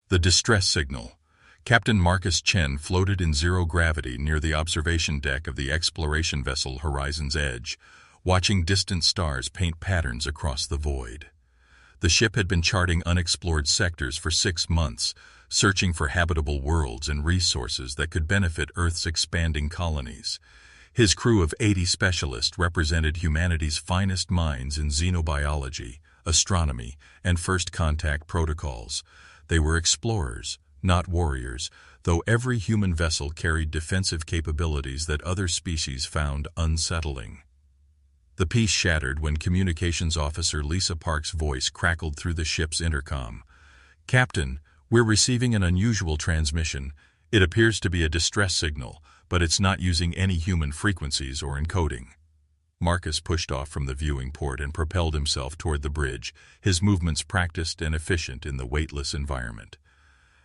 The distress signal. Captain Marcus Chen floated in zero gravity near the observation deck of the exploration vessel Horizon's Edge, watching distant stars paint patterns across the void. The ship had been charting unexplored sectors for 6 months, searching for habitable worlds and resources that could benefit Earth's expanding colonies. His crew of 80 specialists represented humanity's finest minds in xenobiology, astronomy, and first contact protocols. They were explorers, not warriors, though every human vessel carried defensive capabilities that other species found unsettling. The peace shattered when Communications Officer Lisa Park's voice crackled through the ship's intercom. "Captain, we're receiving an unusual transmission. It appears to be a distress signal, but it's not using any human frequencies or encoding." Marcus pushed off from the viewing port and propelled himself toward the bridge, his movements practiced and efficient in the weightless environment.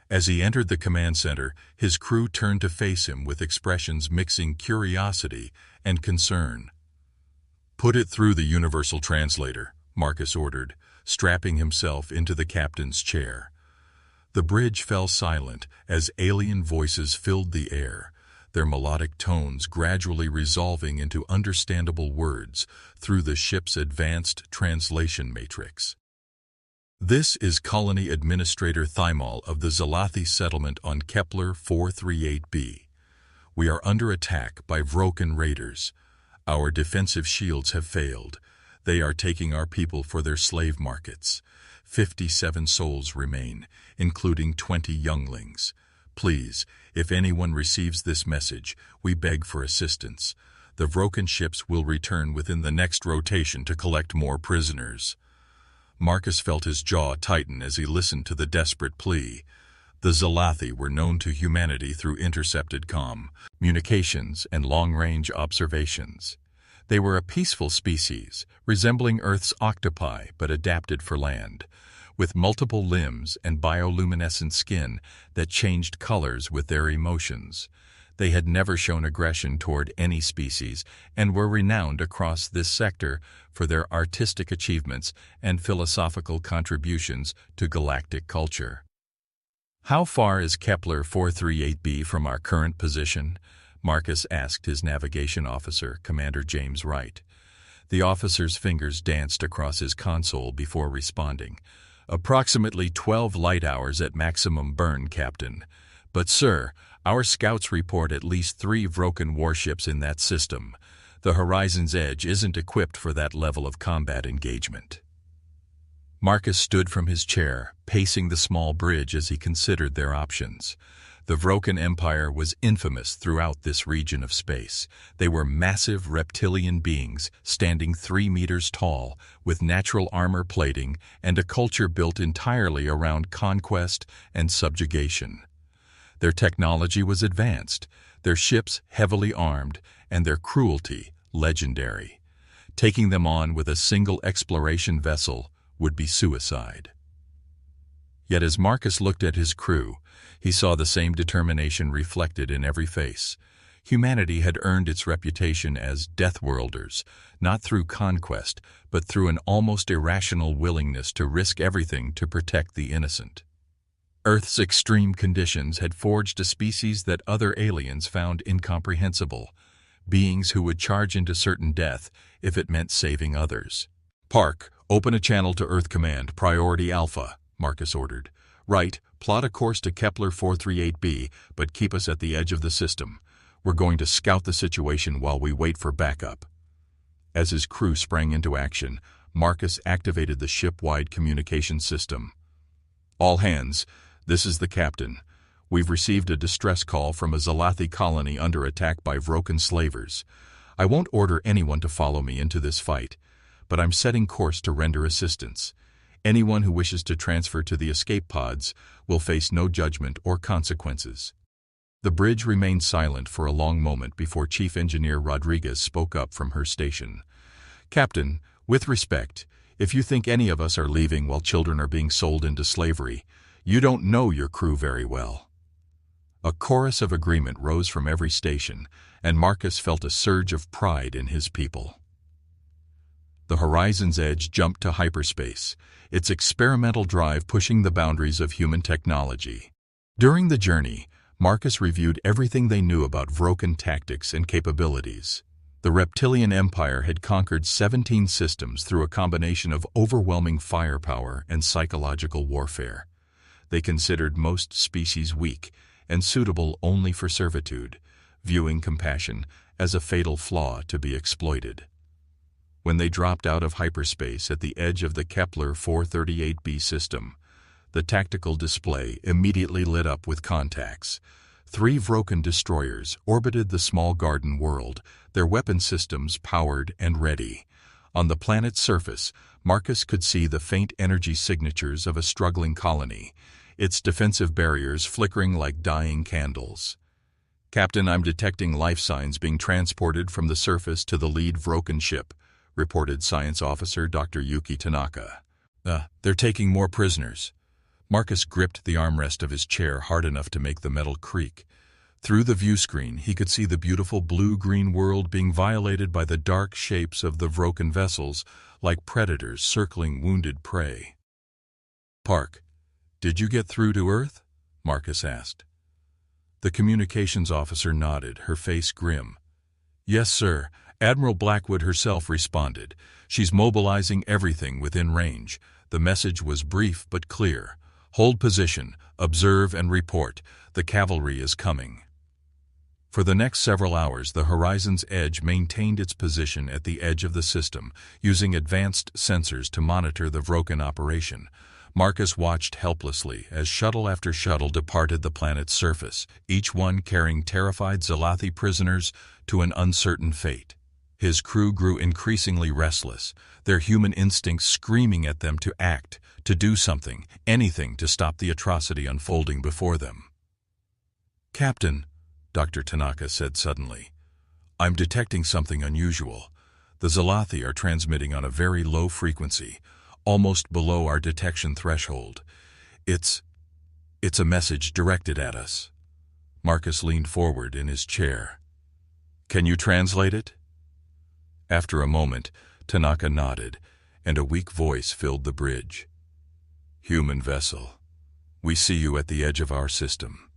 As he entered the command center, his crew turned to face him with expressions mixing curiosity and concern. "Put it through the universal translator," Marcus ordered, strapping himself into the captain's chair. The bridge fell silent as alien voices filled the air, their melodic tones gradually resolving into understandable words through the ship's advanced translation matrix. "This is Colony Administrator Thymol of the Zalathi settlement on Kepler 438b. We are under attack by Vroken raiders. Our defensive shields have failed. They are taking our people for their slave markets. 57 souls remain, including 20 younglings. Please, if anyone receives this message, we beg for assistance. The Vroken ships will return within the next rotation to collect more prisoners." Marcus felt his jaw tighten as he listened to the desperate plea. The Zalathi were known to humanity through intercepted communications and long-range observations. They were a peaceful species, resembling Earth's octopi but adapted for land, with multiple limbs and bioluminescent skin that changed colors with their emotions. They had never shown aggression toward any species and were renowned across this sector for their artistic achievements and philosophical contributions to galactic culture. "How far is Kepler 438b from our current position?" Marcus asked his navigation officer, Commander James Wright. The officer's fingers danced across his console before responding. "Approximately 12 light hours at maximum burn, Captain. But, sir, our scouts report at least 3 Vroken warships in that system. The Horizon's Edge isn't equipped for that level of combat engagement." Marcus stood from his chair, pacing the small bridge as he considered their options. The Vroken Empire was infamous throughout this region of space. They were massive reptilian beings, standing 3 meters tall, with natural armor plating and a culture built entirely around conquest and subjugation. Their technology was advanced, their ships heavily armed, and their cruelty legendary. Taking them on with a single exploration vessel would be suicide. Yet as Marcus looked at his crew, he saw the same determination reflected in every face. Humanity had earned its reputation as Deathworlders, not through conquest, but through an almost irrational willingness to risk everything to protect the innocent. Earth's extreme conditions had forged a species that other aliens found incomprehensible, beings who would charge into certain death if it meant saving others. "Park, open a channel to Earth Command, Priority Alpha," Marcus ordered. "Right, plot a course to Kepler 438b, but keep us at the edge of the system. We're going to scout the situation while we wait for backup." As his crew sprang into action, Marcus activated the ship-wide communication system. "All hands, this is the captain. We've received a distress call from a Zalathi colony under attack by Vroken slavers. I won't order anyone to follow me into this fight, but I'm setting course to render assistance. Anyone who wishes to transfer to the escape pods will face no judgment or consequences." The bridge remained silent for a long moment before Chief Engineer Rodriguez spoke up from her station. "Captain, with respect, if you think any of us are leaving while children are being sold into slavery, you don't know your crew very well." A chorus of agreement rose from every station, and Marcus felt a surge of pride in his people. the Horizon's Edge jumped to hyperspace, its experimental drive pushing the boundaries of human technology. During the journey, Marcus reviewed everything they knew about Vroken tactics and capabilities. The Reptilian Empire had conquered 17 systems through a combination of overwhelming firepower and psychological warfare. They considered most species weak and suitable only for servitude, viewing compassion as a fatal flaw to be exploited. When they dropped out of hyperspace at the edge of the Kepler 438b system, the tactical display immediately lit up with contacts. 3 Vroken destroyers orbited the small garden world, their weapon systems powered and ready. On the planet's surface, Marcus could see the faint energy signatures of a struggling colony, its defensive barriers flickering like dying candles. "Captain, I'm detecting life signs being transported from the surface to the lead Vroken ship," reported Science Officer Dr. Yuki Tanaka. They're taking more prisoners." Marcus gripped the armrest of his chair hard enough to make the metal creak. Through the view screen, he could see the beautiful blue-green world being violated by the dark shapes of the Vroken vessels, like predators circling wounded prey. "Park, did you get through to Earth?" Marcus asked. The communications officer nodded, her face grim. "Yes, sir. Admiral Blackwood herself responded. She's mobilizing everything within range." The message was brief but clear. "Hold position, observe and report. The cavalry is coming." For the next several hours, the Horizon's Edge maintained its position at the edge of the system, using advanced sensors to monitor the Vroken operation. Marcus watched helplessly as shuttle after shuttle departed the planet's surface, each one carrying terrified Zalathi prisoners to an uncertain fate. His crew grew increasingly restless, their human instincts screaming at them to act, to do something, anything to stop the atrocity unfolding before them. "Captain," Dr. Tanaka said suddenly, "I'm detecting something unusual. The Zalathi are transmitting on a very low frequency, almost below our detection threshold. It's a message directed at us." Marcus leaned forward in his chair. "Can you translate it?" After a moment, Tanaka nodded, and a weak voice filled the bridge. "Human vessel, we see you at the edge of our system.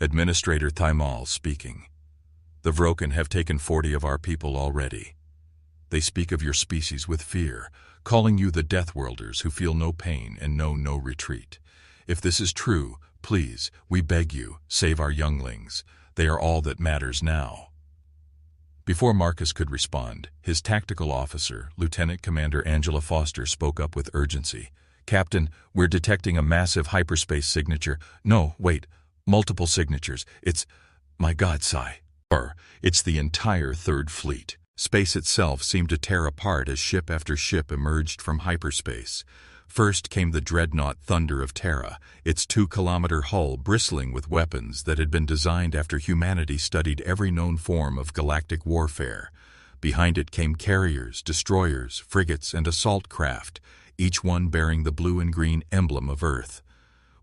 Administrator Thaimal speaking. The Vroken have taken 40 of our people already. They speak of your species with fear, calling you the Deathworlders who feel no pain and know no retreat. If this is true, please, we beg you, save our younglings. They are all that matters now." Before Marcus could respond, his tactical officer, Lieutenant Commander Angela Foster, spoke up with urgency. "Captain, we're detecting a massive hyperspace signature. No, wait, multiple signatures. My God, it's the entire Third Fleet." Space itself seemed to tear apart as ship after ship emerged from hyperspace. First came the dreadnought Thunder of Terra, its 2-kilometer hull bristling with weapons that had been designed after humanity studied every known form of galactic warfare. Behind it came carriers, destroyers, frigates, and assault craft, each one bearing the blue and green emblem of Earth.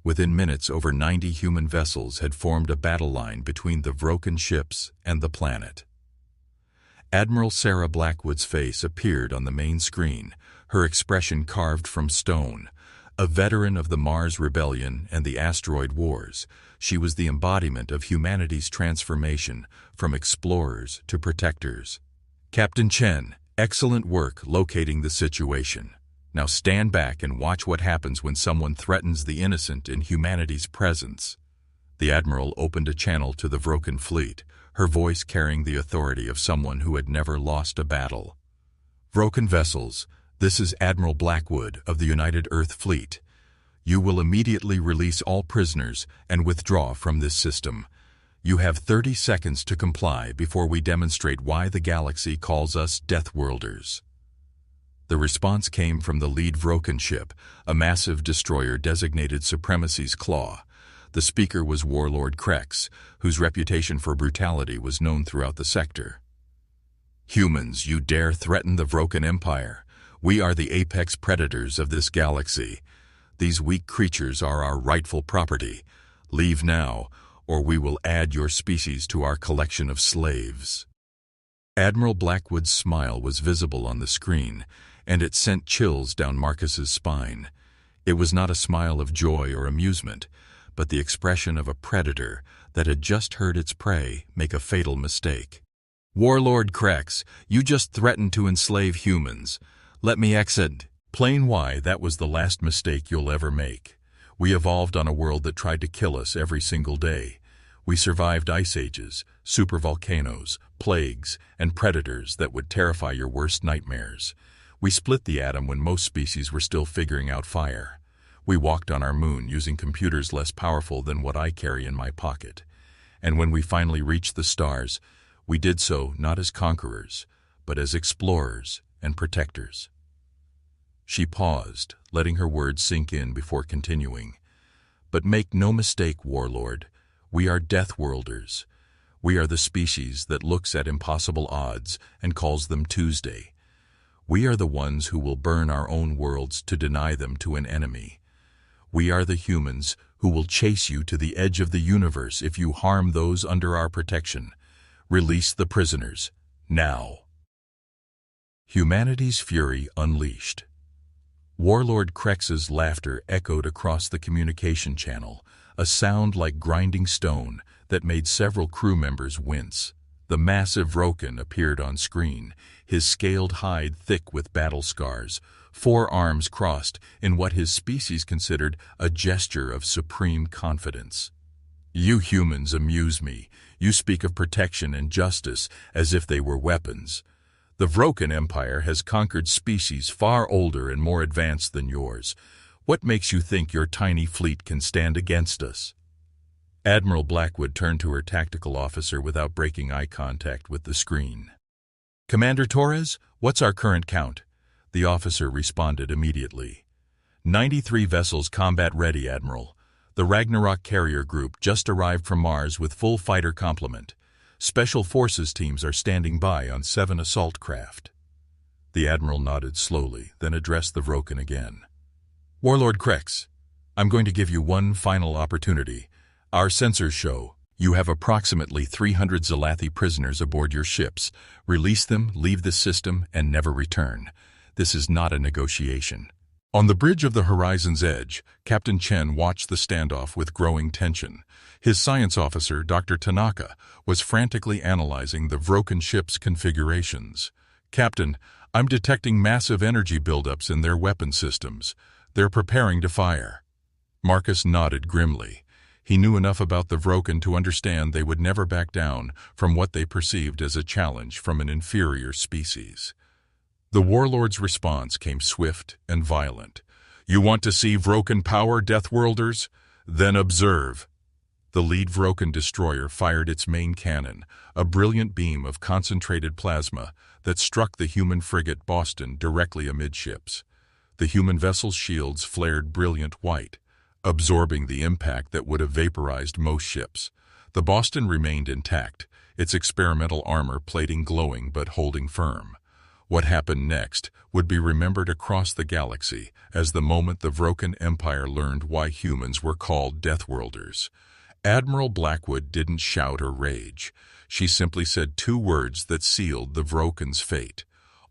Within minutes, over 90 human vessels had formed a battle line between the Vroken ships and the planet. Admiral Sarah Blackwood's face appeared on the main screen, her expression carved from stone. A veteran of the Mars Rebellion and the Asteroid Wars, she was the embodiment of humanity's transformation from explorers to protectors. "Captain Chen, excellent work locating the situation. Now stand back and watch what happens when someone threatens the innocent in humanity's presence." The Admiral opened a channel to the Vroken fleet, her voice carrying the authority of someone who had never lost a battle. "Vroken vessels, this is Admiral Blackwood of the United Earth Fleet. You will immediately release all prisoners and withdraw from this system. You have 30 seconds to comply before we demonstrate why the galaxy calls us Deathworlders." The response came from the lead Vroken ship, a massive destroyer designated Supremacy's Claw. The speaker was Warlord Krex, whose reputation for brutality was known throughout the sector. "Humans, you dare threaten the Vroken Empire? We are the apex predators of this galaxy. These weak creatures are our rightful property. Leave now, or we will add your species to our collection of slaves." Admiral Blackwood's smile was visible on the screen, and it sent chills down Marcus's spine. It was not a smile of joy or amusement, but the expression of a predator that had just heard its prey make a fatal mistake. "Warlord Krex, you just threatened to enslave humans. Let me exit." Plain why, that was the last mistake you'll ever make. We evolved on a world that tried to kill us every single day. We survived ice ages, supervolcanoes, plagues, and predators that would terrify your worst nightmares. We split the atom when most species were still figuring out fire. We walked on our moon using computers less powerful than what I carry in my pocket. And when we finally reached the stars, we did so not as conquerors, but as explorers and protectors. She paused, letting her words sink in before continuing. "But make no mistake, Warlord, we are Deathworlders. We are the species that looks at impossible odds and calls them Tuesday. We are the ones who will burn our own worlds to deny them to an enemy. We are the humans who will chase you to the edge of the universe if you harm those under our protection. Release the prisoners, now." Humanity's fury unleashed. Warlord Krex's laughter echoed across the communication channel, a sound like grinding stone that made several crew members wince. The massive Vrokin appeared on screen, his scaled hide thick with battle scars, 4 arms crossed in what his species considered a gesture of supreme confidence. "You humans amuse me. You speak of protection and justice as if they were weapons. The Vrokin Empire has conquered species far older and more advanced than yours. What makes you think your tiny fleet can stand against us?" Admiral Blackwood turned to her tactical officer without breaking eye contact with the screen. "Commander Torres, what's our current count?" The officer responded immediately. 93 vessels combat-ready, Admiral. The Ragnarok carrier group just arrived from Mars with full fighter complement. Special Forces teams are standing by on 7 assault craft. The Admiral nodded slowly, then addressed the Vrokin again. "Warlord Krex, I'm going to give you one final opportunity. Our sensors show you have approximately 300 Zalathi prisoners aboard your ships. Release them, leave the system, and never return. This is not a negotiation." On the bridge of the Horizon's Edge, Captain Chen watched the standoff with growing tension. His science officer, Dr. Tanaka, was frantically analyzing the Vrokin ship's configurations. "Captain, I'm detecting massive energy buildups in their weapon systems. They're preparing to fire." Marcus nodded grimly. He knew enough about the Vrokin to understand they would never back down from what they perceived as a challenge from an inferior species. The Warlord's response came swift and violent. "You want to see Vrokin power, Deathworlders? Then observe." The lead Vrokin destroyer fired its main cannon, a brilliant beam of concentrated plasma that struck the human frigate Boston directly amidships. The human vessel's shields flared brilliant white, absorbing the impact that would have vaporized most ships. The Boston remained intact, its experimental armor plating glowing but holding firm. What happened next would be remembered across the galaxy as the moment the Vrokin Empire learned why humans were called Deathworlders. Admiral Blackwood didn't shout or rage. She simply said 2 words that sealed the Vrokin's fate.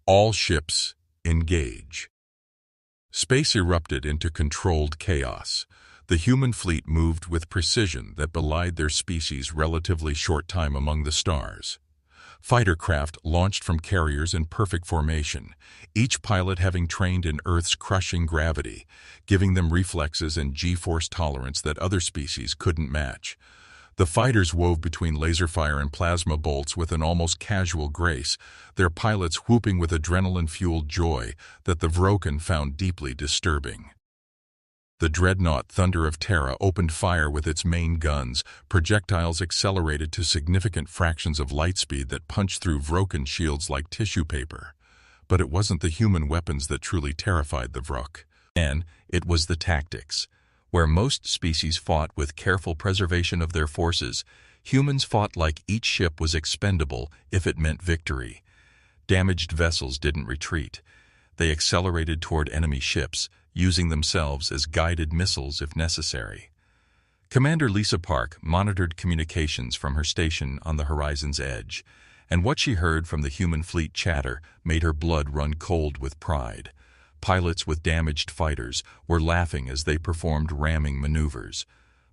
"All ships, engage." Space erupted into controlled chaos. The human fleet moved with precision that belied their species' relatively short time among the stars. Fighter craft launched from carriers in perfect formation, each pilot having trained in Earth's crushing gravity, giving them reflexes and G-force tolerance that other species couldn't match. The fighters wove between laser fire and plasma bolts with an almost casual grace, their pilots whooping with adrenaline-fueled joy that the Vrokin found deeply disturbing. The dreadnought Thunder of Terra opened fire with its main guns, projectiles accelerated to significant fractions of light speed that punched through Vrokin shields like tissue paper. But it wasn't the human weapons that truly terrified the Vrok. And it was the tactics. Where most species fought with careful preservation of their forces, humans fought like each ship was expendable if it meant victory. Damaged vessels didn't retreat. They accelerated toward enemy ships, using themselves as guided missiles if necessary. Commander Lisa Park monitored communications from her station on the Horizon's Edge. and what she heard from the human fleet chatter made her blood run cold with pride. Pilots with damaged fighters were laughing as they performed ramming maneuvers.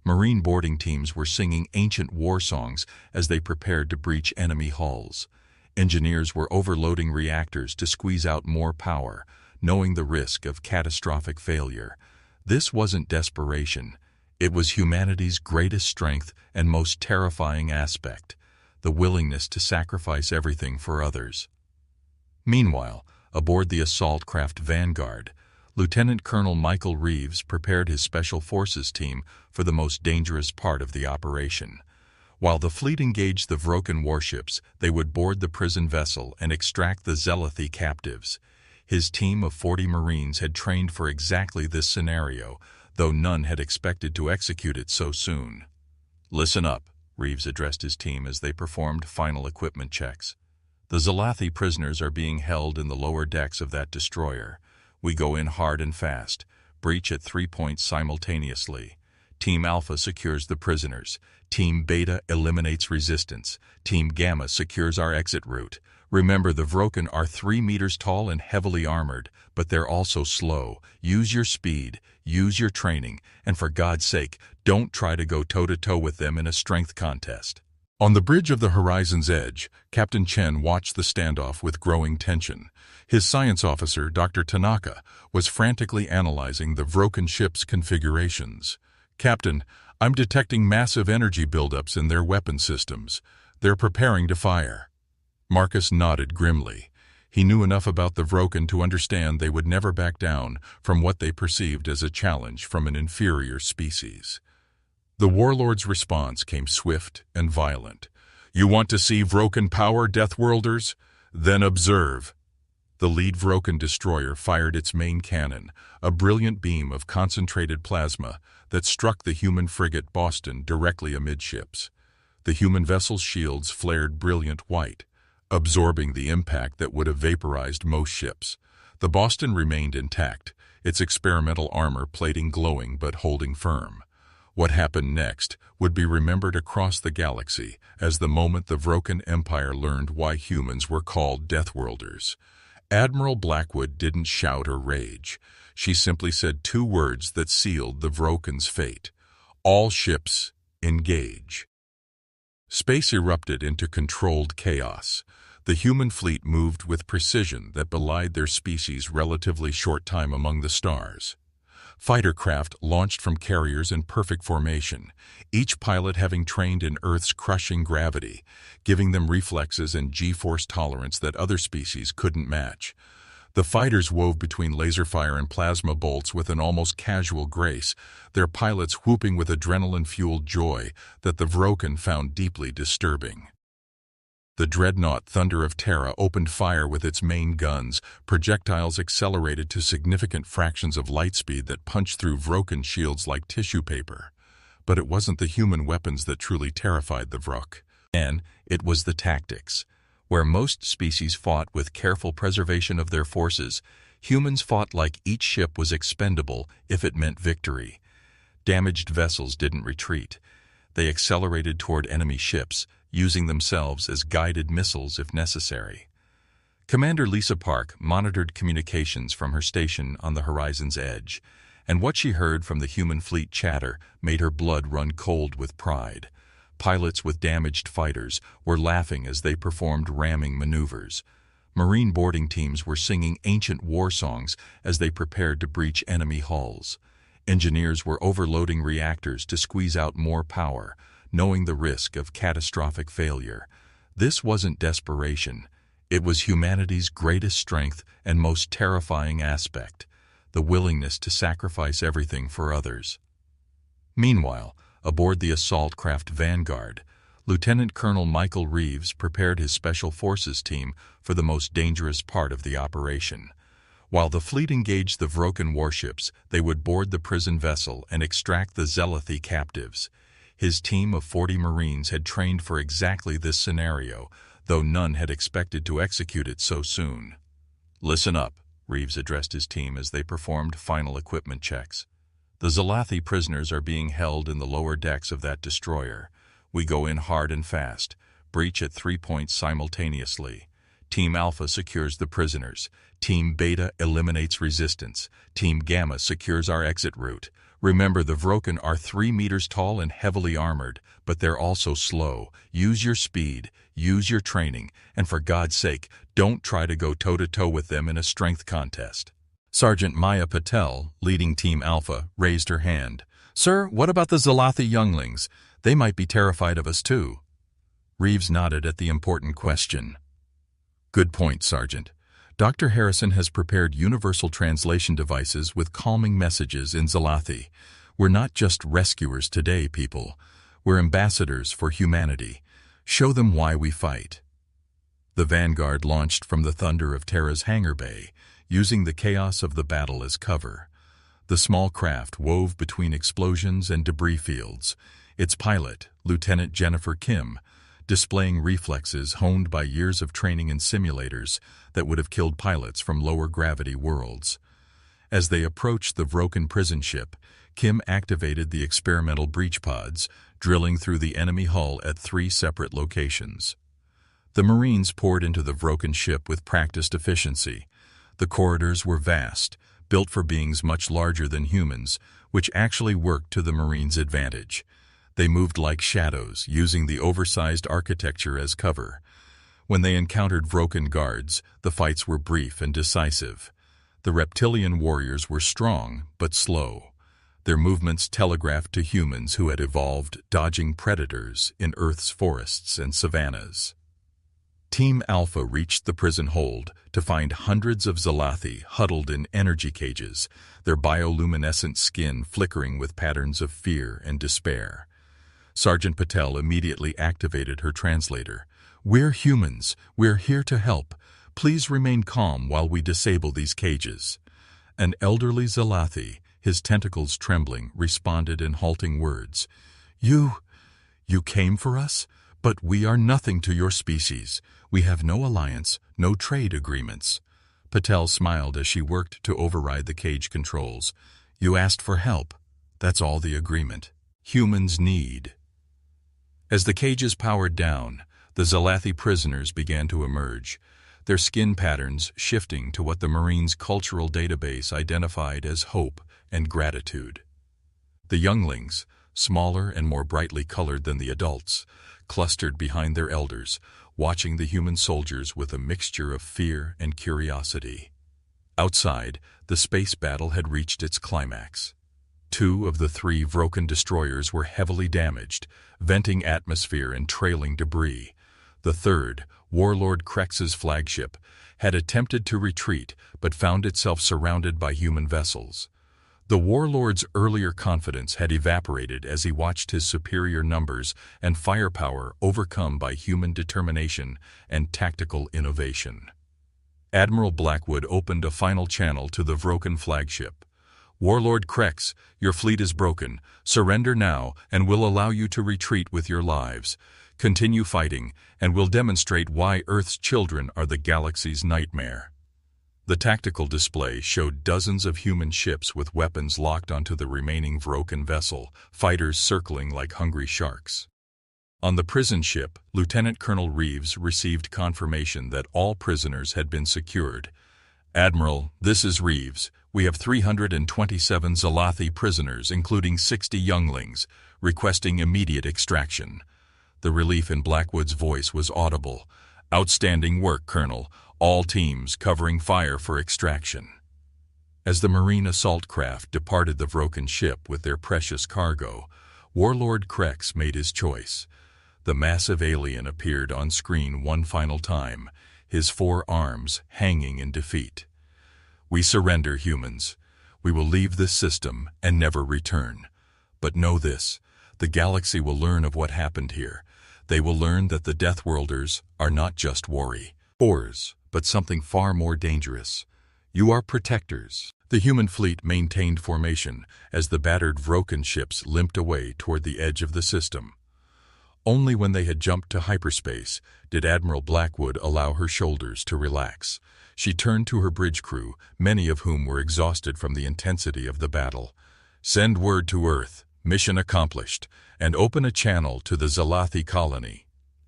Marine boarding teams were singing ancient war songs as they prepared to breach enemy hulls. Engineers were overloading reactors to squeeze out more power, knowing the risk of catastrophic failure. This wasn't desperation. It was humanity's greatest strength and most terrifying aspect, the willingness to sacrifice everything for others. Meanwhile, aboard the assault craft Vanguard, Lieutenant Colonel Michael Reeves prepared his Special Forces team for the most dangerous part of the operation. While the fleet engaged the Vroken warships, they would board the prison vessel and extract the Sci-Fi captives. His team of 40 Marines had trained for exactly this scenario, though none had expected to execute it so soon. "Listen up," Reeves addressed his team as they performed final equipment checks. "The Sci-Fi prisoners are being held in the lower decks of that destroyer. We go in hard and fast, breach at 3 points simultaneously. Team Alpha secures the prisoners. Team Beta eliminates resistance. Team Gamma secures our exit route. Remember, the Vroken are 3 meters tall and heavily armored, but they're also slow. Use your speed, use your training, and for God's sake, don't try to go toe-to-toe with them in a strength contest." On the bridge of the Horizon's Edge, Captain Chen watched the standoff with growing tension. His science officer, Dr. Tanaka, was frantically analyzing the Vroken ship's configurations. "Captain, I'm detecting massive energy buildups in their weapon systems. They're preparing to fire." Marcus nodded grimly. He knew enough about the Vroken to understand they would never back down from what they perceived as a challenge from an inferior species. The warlord's response came swift and violent. "You want to see Vroken power, Deathworlders? Then observe." The lead Vroken destroyer fired its main cannon, a brilliant beam of concentrated plasma that struck the human frigate Boston directly amidships. The human vessel's shields flared brilliant white, absorbing the impact that would have vaporized most ships. The Boston remained intact, its experimental armor plating glowing but holding firm. What happened next would be remembered across the galaxy as the moment the Vroken Empire learned why humans were called Deathworlders. Admiral Blackwood didn't shout or rage. She simply said 2 words that sealed the Vroken's fate. "All ships, engage." Space erupted into controlled chaos. The human fleet moved with precision that belied their species' relatively short time among the stars. Fighter craft launched from carriers in perfect formation, each pilot having trained in Earth's crushing gravity, giving them reflexes and G-force tolerance that other species couldn't match. The fighters wove between laser fire and plasma bolts with an almost casual grace, their pilots whooping with adrenaline-fueled joy that the Vroken found deeply disturbing. The dreadnought Thunder of Terra opened fire with its main guns, projectiles accelerated to significant fractions of light speed that punched through Vroken shields like tissue paper. But it wasn't the human weapons that truly terrified the Vrok. And it was the tactics. Where most species fought with careful preservation of their forces, humans fought like each ship was expendable if it meant victory. Damaged vessels didn't retreat. They accelerated toward enemy ships, using themselves as guided missiles if necessary. Commander Lisa Park monitored communications from her station on the Horizon's Edge, and what she heard from the human fleet chatter made her blood run cold with pride. Pilots with damaged fighters were laughing as they performed ramming maneuvers. Marine boarding teams were singing ancient war songs as they prepared to breach enemy hulls. Engineers were overloading reactors to squeeze out more power, knowing the risk of catastrophic failure. This wasn't desperation. It was humanity's greatest strength and most terrifying aspect, the willingness to sacrifice everything for others. Meanwhile, aboard the assault craft Vanguard, Lieutenant Colonel Michael Reeves prepared his Special Forces team for the most dangerous part of the operation. While the fleet engaged the Vroken warships, they would board the prison vessel and extract the Sci-Fi captives. His team of 40 Marines had trained for exactly this scenario, though none had expected to execute it so soon. "Listen up," Reeves addressed his team as they performed final equipment checks. "The Sci-Fi prisoners are being held in the lower decks of that destroyer. We go in hard and fast, breach at 3 points simultaneously. Team Alpha secures the prisoners. Team Beta eliminates resistance. Team Gamma secures our exit route. Remember, the Vroken are 3 meters tall and heavily armored, but they're also slow. Use your speed, use your training, and for God's sake, don't try to go toe-to-toe with them in a strength contest. Sergeant Maya Patel, leading Team Alpha, raised her hand. Sir, what about the Zalathi younglings? They might be terrified of us too. Reeves nodded at the important question. Good point, Sergeant. Dr. Harrison has prepared universal translation devices with calming messages in Zalathi. We're not just rescuers today, people. We're ambassadors for humanity. Show them why we fight. The Vanguard launched from the thunder of Terra's hangar bay, using the chaos of the battle as cover. The small craft wove between explosions and debris fields. Its pilot, Lieutenant Jennifer Kim, displaying reflexes honed by years of training in simulators that would have killed pilots from lower-gravity worlds. As they approached the Vroken prison ship, Kim activated the experimental breach pods, drilling through the enemy hull at 3 separate locations. The Marines poured into the Vroken ship with practiced efficiency. The corridors were vast, built for beings much larger than humans, which actually worked to the Marines' advantage. They moved like shadows, using the oversized architecture as cover. When they encountered Vroken guards, the fights were brief and decisive. The reptilian warriors were strong, but slow. Their movements telegraphed to humans who had evolved dodging predators in Earth's forests and savannas. Team Alpha reached the prison hold to find hundreds of Zalathi huddled in energy cages, their bioluminescent skin flickering with patterns of fear and despair. Sergeant Patel immediately activated her translator. We're humans. We're here to help. Please remain calm while we disable these cages. An elderly Zalathi, his tentacles trembling, responded in halting words. You came for us? But we are nothing to your species. We have no alliance, no trade agreements. Patel smiled as she worked to override the cage controls. You asked for help. That's all the agreement. Humans need. As the cages powered down, the Zalathi prisoners began to emerge, their skin patterns shifting to what the Marines' cultural database identified as hope and gratitude. The younglings, smaller and more brightly colored than the adults, clustered behind their elders, watching the human soldiers with a mixture of fear and curiosity. Outside, the space battle had reached its climax. 2 of the 3 Vroken destroyers were heavily damaged, venting atmosphere and trailing debris. The third, Warlord Krex's flagship, had attempted to retreat but found itself surrounded by human vessels. The Warlord's earlier confidence had evaporated as he watched his superior numbers and firepower overcome by human determination and tactical innovation. Admiral Blackwood opened a final channel to the Vroken flagship. Warlord Krex, your fleet is broken. Surrender now, and we'll allow you to retreat with your lives. Continue fighting, and we'll demonstrate why Earth's children are the galaxy's nightmare. The tactical display showed dozens of human ships with weapons locked onto the remaining Vroken vessel, fighters circling like hungry sharks. On the prison ship, Lieutenant Colonel Reeves received confirmation that all prisoners had been secured. Admiral, this is Reeves. We have 327 Zalathi prisoners, including 60 younglings, requesting immediate extraction. The relief in Blackwood's voice was audible. Outstanding work, Colonel. All teams covering fire for extraction. As the Marine assault craft departed the Vroken ship with their precious cargo, Warlord Krex made his choice. The massive alien appeared on screen one final time, his 4 arms hanging in defeat. We surrender, humans. We will leave this system and never return. But know this, the galaxy will learn of what happened here. They will learn that the Deathworlders are not just warriors, but something far more dangerous. You are protectors. The human fleet maintained formation as the battered Vroken ships limped away toward the edge of the system. Only when they had jumped to hyperspace did Admiral Blackwood allow her shoulders to relax. She turned to her bridge crew, many of whom were exhausted from the intensity of the battle. Send word to Earth, mission accomplished, and open a channel to the Zalathi colony.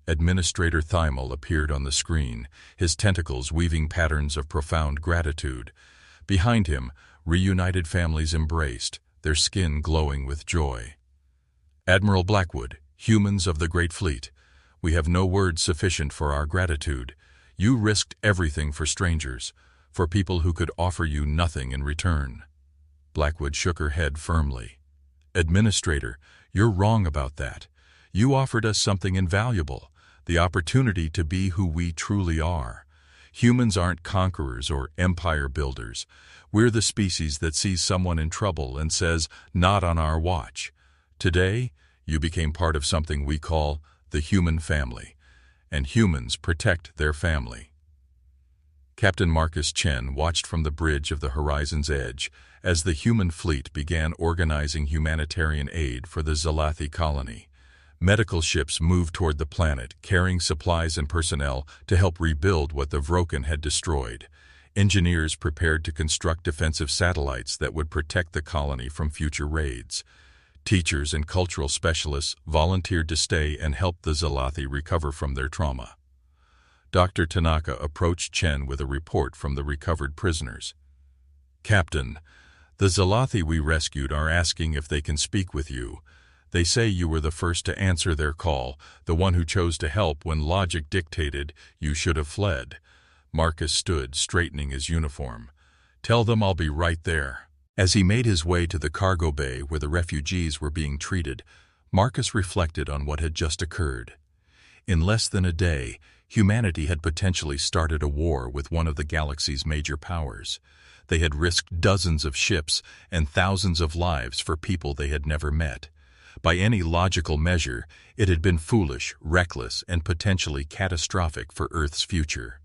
Administrator Thymel appeared on the screen, his tentacles weaving patterns of profound gratitude. Behind him, reunited families embraced, their skin glowing with joy. Admiral Blackwood, humans of the Great Fleet, we have no words sufficient for our gratitude. You risked everything for strangers, for people who could offer you nothing in return. Blackwood shook her head firmly. Administrator, you're wrong about that. You offered us something invaluable, the opportunity to be who we truly are. Humans aren't conquerors or empire builders. We're the species that sees someone in trouble and says, "Not on our watch." Today, you became part of something we call the human family, and humans protect their family. Captain Marcus Chen watched from the bridge of the horizon's edge as the human fleet began organizing humanitarian aid for the Zalathi colony. Medical ships moved toward the planet, carrying supplies and personnel to help rebuild what the Vroken had destroyed. Engineers prepared to construct defensive satellites that would protect the colony from future raids. Teachers and cultural specialists volunteered to stay and help the Zalathi recover from their trauma. Dr. Tanaka approached Chen with a report from the recovered prisoners. "Captain, the Zalathi we rescued are asking if they can speak with you. They say you were the first to answer their call, the one who chose to help when logic dictated you should have fled." Marcus stood, straightening his uniform. "Tell them I'll be right there." As he made his way to the cargo bay where the refugees were being treated, Marcus reflected on what had just occurred. In less than a day, humanity had potentially started a war with one of the galaxy's major powers. They had risked dozens of ships and thousands of lives for people they had never met. By any logical measure, it had been foolish, reckless, and potentially catastrophic for Earth's future.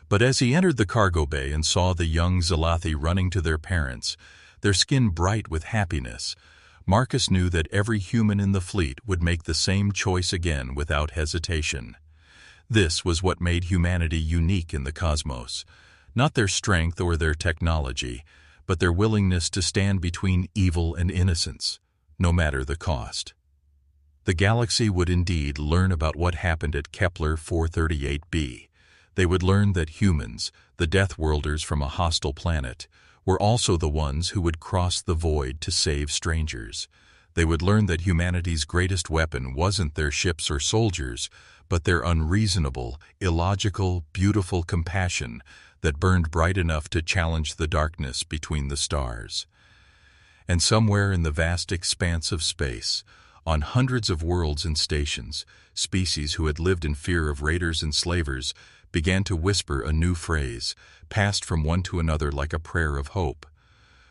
But as he entered the cargo bay and saw the young Zalathi running to their parents, their skin bright with happiness, Marcus knew that every human in the fleet would make the same choice again without hesitation. This was what made humanity unique in the cosmos, not their strength or their technology, but their willingness to stand between evil and innocence, no matter the cost. The galaxy would indeed learn about what happened at Kepler 438b. They would learn that humans, the Deathworlders from a hostile planet, were also the ones who would cross the void to save strangers. They would learn that humanity's greatest weapon wasn't their ships or soldiers, but their unreasonable, illogical, beautiful compassion that burned bright enough to challenge the darkness between the stars. And somewhere in the vast expanse of space, on hundreds of worlds and stations, species who had lived in fear of raiders and slavers began to whisper a new phrase, passed from one to another like a prayer of hope.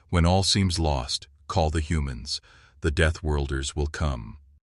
"When all seems lost, call the humans. The Deathworlders will come."